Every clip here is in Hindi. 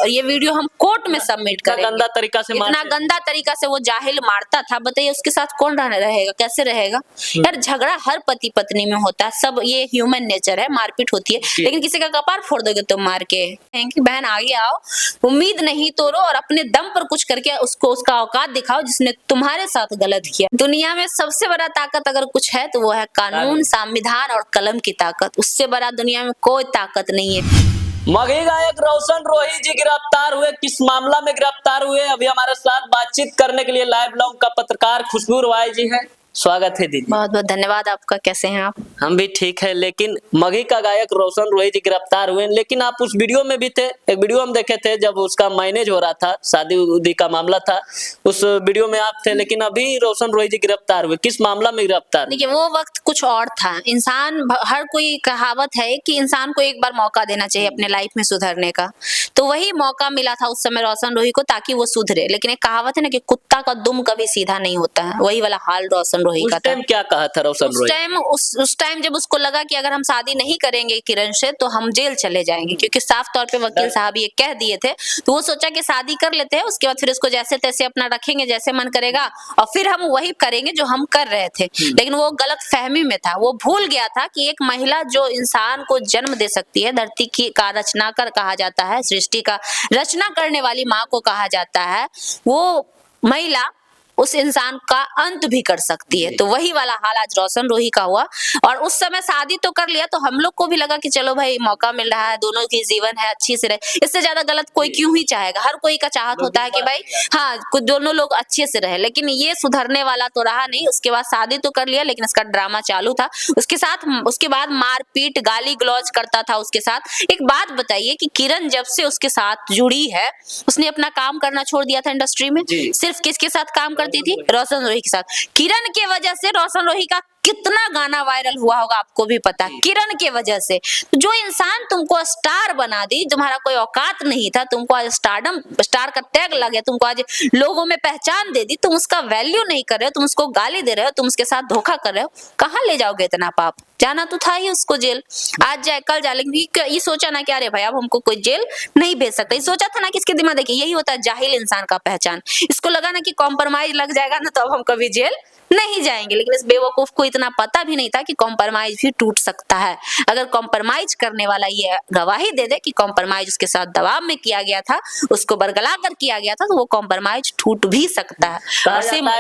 और ये वीडियो हम कोर्ट में सबमिट करेंगे। गंदा तरीका से इतना गंदा तरीका से वो जाहिल मारता था, बताइए उसके साथ कौन रहेगा, कैसे रहेगा यार। झगड़ा हर पति पत्नी में होता है, सब ये ह्यूमन नेचर है, मारपीट होती है, लेकिन किसी का कपार फोड़ दोगे तुम मार के। कि बहन आगे आओ, उम्मीद नहीं तोड़ो और अपने दम पर कुछ करके उसको उसका औकात दिखाओ जिसने तुम्हारे साथ गलत किया। दुनिया में सबसे बड़ा ताकत अगर कुछ है तो वो है कानून, संविधान और कलम की ताकत। उससे बड़ा दुनिया में कोई ताकत नहीं है। मगही गायक रोशन रोही जी गिरफ्तार हुए, किस मामला में गिरफ्तार हुए? अभी हमारे साथ बातचीत करने के लिए लाइव लॉन्ग का पत्रकार खुशबू रवाई जी है। स्वागत है दीदी। बहुत बहुत धन्यवाद आपका। कैसे हैं आप? हम भी ठीक है। लेकिन मगही का गायक रोशन रोही जी गिरफ्तार हुए, लेकिन आप उस वीडियो में भी थे। एक वीडियो हम देखे थे जब उसका मैनेज हो रहा था, शादी उदी का मामला था, उस वीडियो में आप थे। लेकिन अभी रोशन रोही जी गिरफ्तार हुए, किस मामला में गिरफ्तार? देखिए वो वक्त कुछ और था। इंसान, हर कोई कहावत है कि इंसान को एक बार मौका देना चाहिए अपने लाइफ में सुधरने का, तो वही मौका मिला था उस समय रोशन रोही को ताकि वो सुधरे। लेकिन एक कहावत है ना कि कुत्ता का दुम कभी सीधा नहीं होता है, वही वाला हाल रोशन रोही का था। उस टाइम क्या कहा था रोशन रोही? उस टाइम जब उसको लगा कि अगर हम शादी नहीं करेंगे किरण से तो हम जेल चले जाएंगे, क्योंकि साफ तौर पे वकील साहब ये कह दिए थे, तो वो सोचा कि शादी कर लेते हैं, उसके बाद फिर इसको जैसे तैसे अपना रखेंगे जैसे मन करेगा, और फिर हम वही करेंगे जो हम कर रहे थे। लेकिन वो गलत फहमी में था, वो भूल गया था कि एक महिला जो इंसान को जन्म दे सकती है, धरती की का रचनाकर कहा जाता है, सृष्टि का रचना करने वाली माँ को कहा जाता है, वो महिला उस इंसान का अंत भी कर सकती है। तो वही वाला हाल आज रोशन रोही का हुआ। और उस समय शादी तो कर लिया, तो हम लोग को भी लगा कि चलो भाई मौका मिल रहा है, दोनों की जीवन है, अच्छी से रहे, इससे ज्यादा गलत कोई क्यों ही चाहेगा। हर कोई का चाहत होता है कि भाई हाँ कुछ दोनों लोग अच्छे से रहे। लेकिन ये सुधरने वाला तो रहा नहीं। उसके बाद शादी तो कर लिया, लेकिन इसका ड्रामा चालू था। उसके बाद मारपीट, गाली गलौज करता था उसके साथ। एक बात बताइए कि किरण जब से उसके साथ जुड़ी है, उसने अपना काम करना छोड़ दिया था इंडस्ट्री में। सिर्फ किसके साथ काम करती थी? रोशन रोही के साथ। किरण के वजह से रोशन रोही का कितना गाना वायरल हुआ होगा आपको भी पता। किरण के वजह से जो इंसान तुमको स्टार बना दी, तुम्हारा कोई औकात नहीं था, तुमको आज स्टार का टैग लग गया, तुमको आज लोगों में पहचान दे दी, तुम उसका वैल्यू नहीं कर रहे हो, तुम उसको गाली दे रहे हो, तुम उसके साथ धोखा कर रहे हो। कहां ले जाओगे इतना पाप? जाना तो था ही उसको जेल, आज जाए कल जाए। लेकिन ये सोचा ना कि अरे भाई अब हमको कोई जेल नहीं भेज सकता। ये सोचा था ना कि इसके दिमाग, देखिए यही होता है जाहिल इंसान का पहचान। इसको लगा ना कि कॉम्प्रोमाइज लग जाएगा ना तो अब हम कभी जेल नहीं जाएंगे। लेकिन इस बेवकूफ को इतना पता भी नहीं था कि कॉम्प्रोमाइज भी टूट सकता है। अगर कॉम्प्रोमाइज करने वाला ये गवाही दे दे कि कॉम्प्रोमाइज उसके साथ दबाव में किया गया था, उसको बरगला कर किया गया था, तो वो कॉम्प्रोमाइज टूट भी सकता है।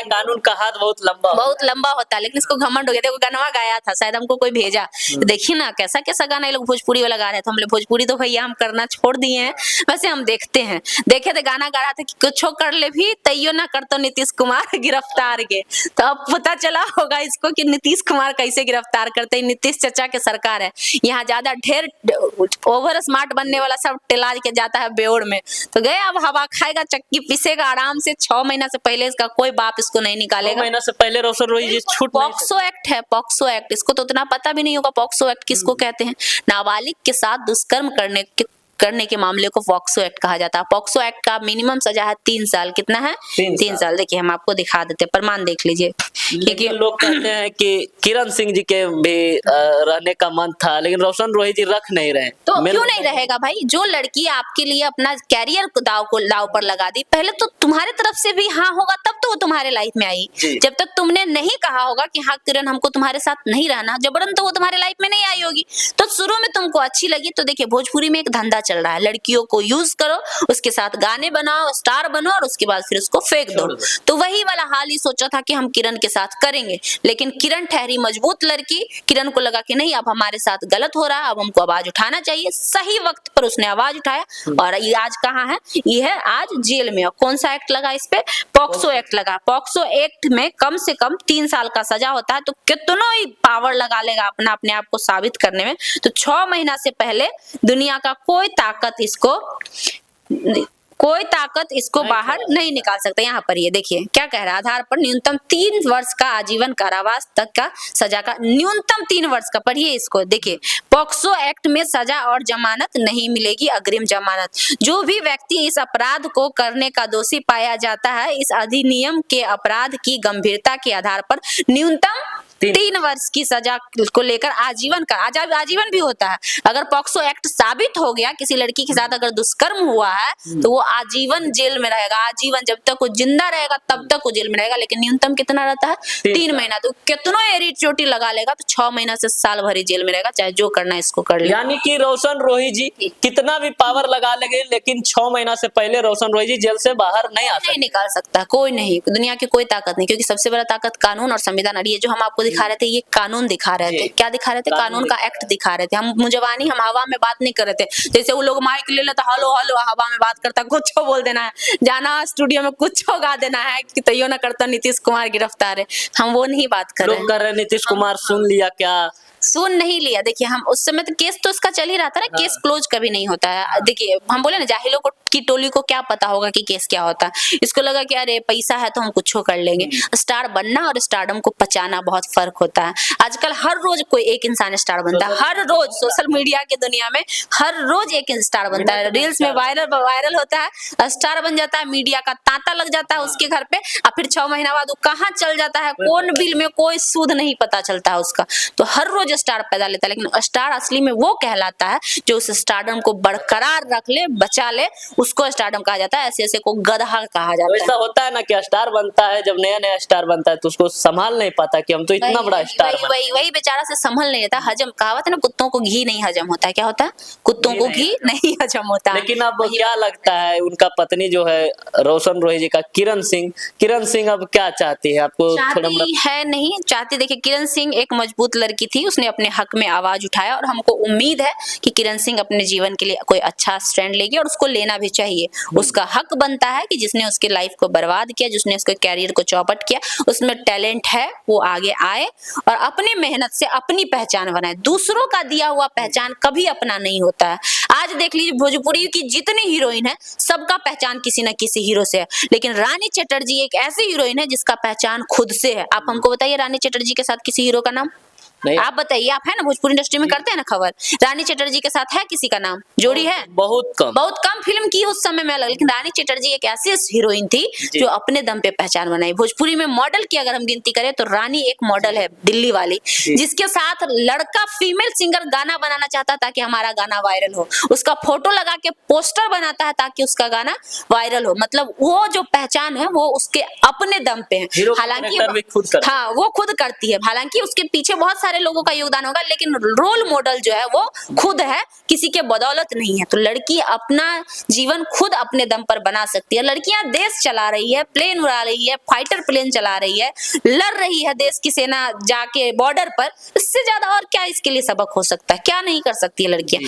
कानून का हाथ बहुत लंबा होता है। लेकिन इसको घमंड हो गया। देखो गाना गाया था, शायद हमको कोई भेजा, देखिए ना कैसा कैसा गाना ये लोग भोजपुरी वाला गा रहे थे। हम लोग भोजपुरी तो भैया हम करना छोड़ दिए हैं, वैसे हम देखते हैं। देखे थे गाना गा रहा था कि कुछ कर ले भी तैयो ना कर तो नीतीश कुमार गिरफ्तार के। तो अब पता चला होगा इसको कि नीतीश कुमार कैसे गिरफ्तार करते हैं। नीतीश चाचा के सरकार है यहाँ, ज्यादा ढेर ओवर स्मार्ट बनने वाला सब टिला के जाता है बेउर में। तो गए अब हवा खाएगा, चक्की पीसेगा आराम से। 6 महीना से पहले इसका कोई बाप इसको नहीं निकालेगा। 6 महीना से पहले रोशन रोही जी छूट। पॉक्सो एक्ट है, पॉक्सो एक्ट, इसको तो उतना पता भी नहीं होगा पॉक्सो एक्ट किसको कहते हैं। नाबालिग के साथ दुष्कर्म करने के मामले को पॉक्सो एक्ट कहा जाता है। पॉक्सो एक्ट का मिनिमम सजा है 3 साल। कितना है? 3 साल। देखिए हम आपको दिखा देते, प्रमाण देख लीजिए। क्योंकि लोग कहते हैं कि किरण सिंह जी के भी रहने का मन था, लेकिन रोशन रोही जी रख नहीं रहे। तो क्यों नहीं रहेगा भाई? जो लड़की आपके लिए अपना कैरियर को दाव पर लगा दी, पहले तो तुम्हारे तरफ से भी हाँ होगा तब तो वो तुम्हारे लाइफ में आई। जब तक तुमने नहीं कहा होगा कि हाँ किरण हमको तुम्हारे साथ नहीं रहना, जबरन तो वो तुम्हारे लाइफ में नहीं आई होगी। तो शुरू में तुमको अच्छी लगी। तो देखिए भोजपुरी में एक धंधा चल रहा है, लड़कियों को यूज करो, उसके साथ गाने बनाओ, स्टार बनो और उसके बाद फिर उसको फेंक दो। तो वही वाला हाल ही सोचा था कि हम किरण के साथ करेंगे। लेकिन किरण ठहरी मजबूत लड़की। किरण को लगा कि नहीं अब हमारे साथ गलत हो रहा है, अब हमको आवाज उठाना चाहिए। सही वक्त पर उसने आवाज उठाया और ये आज कहाँ है? ये है आज जेल में। और कौन सा एक्ट लगा इस पे? पॉक्सो एक्ट लगा। पॉक्सो एक्ट में कम से कम 3 साल का सजा होता है। तो कितना ही पावर लगा लेगा अपने आप को साबित करने में। तो 6 महीना से पहले दुनिया का कोई ताकत इसको बाहर नहीं निकाल सकता। यहाँ पर ये देखिए क्या कह रहा है, आधार पर न्यूनतम 3 वर्ष का आजीवन कारावास तक का सजा का, न्यूनतम 3 वर्ष का। पढ़िए इसको, देखिए पॉक्सो एक्ट में सजा और जमानत नहीं मिलेगी, अग्रिम जमानत। जो भी व्यक्ति इस अपराध को करने का दोषी पाया जाता है, इस अधिनियम के अपराध की गंभीरता के आधार पर न्यूनतम 3 वर्ष की सजा को लेकर आजीवन का आजीवन भी होता है। अगर पॉक्सो एक्ट साबित हो गया किसी लड़की के साथ अगर दुष्कर्म हुआ है तो वो आजीवन जेल में रहेगा, आजीवन जब तक वो जिंदा रहेगा तब तक वो जेल में रहेगा। लेकिन न्यूनतम कितना रहता है? 3 महीना। तो कितनों एरी चोटी लगा लेगा तो 6 महीना से साल भर ही जेल में रहेगा, चाहे जो करना है इसको कर ले। यानी कि रोशन रोही जी कितना भी पावर लगा लेंगे लेकिन 6 महीना से पहले रोशन रोही जी जेल से बाहर नहीं आ सकते। नहीं निकाल सकता कोई नहीं, दुनिया की कोई ताकत नहीं, क्योंकि सबसे बड़ा ताकत कानून और संविधान। और ये जो हम आपको दिखा रहे थे ये कानून दिखा रहे थे, क्या दिखा रहे थे? कानून का एक्ट दिखा रहे थे। हम मुजबानी हम हवा में बात नहीं कर रहे थे, जैसे वो लोग माइक ले लेते हेलो हेलो हवा में बात करता, कुछ बोल देना है, जाना स्टूडियो में कुछ गा देना है कि तैयो ना करता नीतीश कुमार गिरफ्तार है, हम वो नहीं बात कर रहे हैं। लोग कर रहे नीतीश कुमार सुन लिया क्या? सुन नहीं लिया। देखिए हम उस समय तो केस तो उसका चल ही रहा था ना, केस क्लोज कभी नहीं होता है। देखिए हम बोले ना जाहिलों को की टोली को क्या पता होगा कि केस क्या होता है। इसको लगा कि अरे पैसा है तो हम कुछ कर लेंगे। स्टार बनना और स्टारडम को पचाना बहुत फर्क होता है। आजकल हर रोज कोई एक इंसान स्टार बनता है, हर रोज सोशल मीडिया की दुनिया में हर रोज एक स्टार बनता है। रील्स में वायरल होता है, स्टार बन जाता है, मीडिया का तांता लग जाता है उसके घर पे, और फिर 6 महीना बाद वो कहाँ चल जाता है, कौन बिल में कोई सूद नहीं पता चलता है उसका। तो हर रोज स्टार पैदा लेता है, लेकिन स्टार असली में वो कहलाता है जो उस स्टारडम को बरकरार रख ले, बचा ले, उसको स्टारडम कहा जाता है। ऐसे को गधा कहा जाता है। ऐसा होता है ना कि स्टार बनता है, जब नया नया स्टार बनता है तो उसको संभाल नहीं पाता कि हम तो इतना बड़ा स्टार बने। वही बेचारा से संभल नहीं लेता। हजम कहावत है ना, कुत्तों को घी नहीं हजम होता है। क्या होता है? कुत्तों को घी नहीं हजम होता। लेकिन अब क्या लगता है उनका पत्नी जो है रोशन रोही जी का किरण सिंह अब क्या चाहती है? आपको चाहती है नहीं चाहती। देखिए किरण सिंह एक मजबूत लड़की थी, उसने अपने हक में आवाज उठाया और हमको उम्मीद है कि किरण सिंह अपने जीवन के लिए कोई अच्छा स्टैंड लेगी और उसको लेना भी चाहिए। उसका हक बनता है कि जिसने उसके लाइफ को बर्बाद किया, जिसने उसके कैरियर को चौपट किया, उसमें टैलेंट है, वो आगे आए और अपनी मेहनत से अपनी पहचान बनाए। दूसरों का दिया हुआ पहचान कभी अपना नहीं होता है। आज देख लीजिए भोजपुरी की जितनी हीरोइन है सबका पहचान किसी न किसी हीरो से है, लेकिन रानी चटर्जी एक ऐसी हीरोइन है जिसका पहचान खुद से है। आप हमको बताइए रानी चटर्जी के साथ किसी हीरो का नाम? आप बताइए, आप है ना भोजपुरी इंडस्ट्री में करते हैं ना खबर, रानी चटर्जी के साथ है किसी का नाम? जोड़ी है? बहुत कम फिल्म की उस समय में अलग, लेकिन रानी चटर्जी एक ऐसी हीरोइन थी जो अपने दम पे पहचान बनाई। भोजपुरी में मॉडल की अगर हम गिनती करें तो रानी एक मॉडल है दिल्ली वाली, जिसके साथ लड़का फीमेल सिंगर गाना बनाना चाहता ताकि हमारा गाना वायरल हो, उसका फोटो लगा के पोस्टर बनाता है ताकि उसका गाना वायरल हो। मतलब वो जो पहचान है वो उसके अपने दम पे है। हालांकि हाँ वो खुद करती है, हालांकि उसके पीछे बहुत सारे लोगों का योगदान होगा, लेकिन रोल मॉडल जो है वो खुद है, किसी के बदौलत नहीं है। तो लड़की अपना जीवन खुद अपने दम पर बना सकती है। लड़कियां देश चला रही है, प्लेन उड़ा रही है, फाइटर प्लेन चला रही है, लड़ रही है देश की सेना जाके बॉर्डर पर, इससे ज्यादा और क्या इसके लिए सबक हो सकता है? क्या नहीं कर सकती है लड़कियां?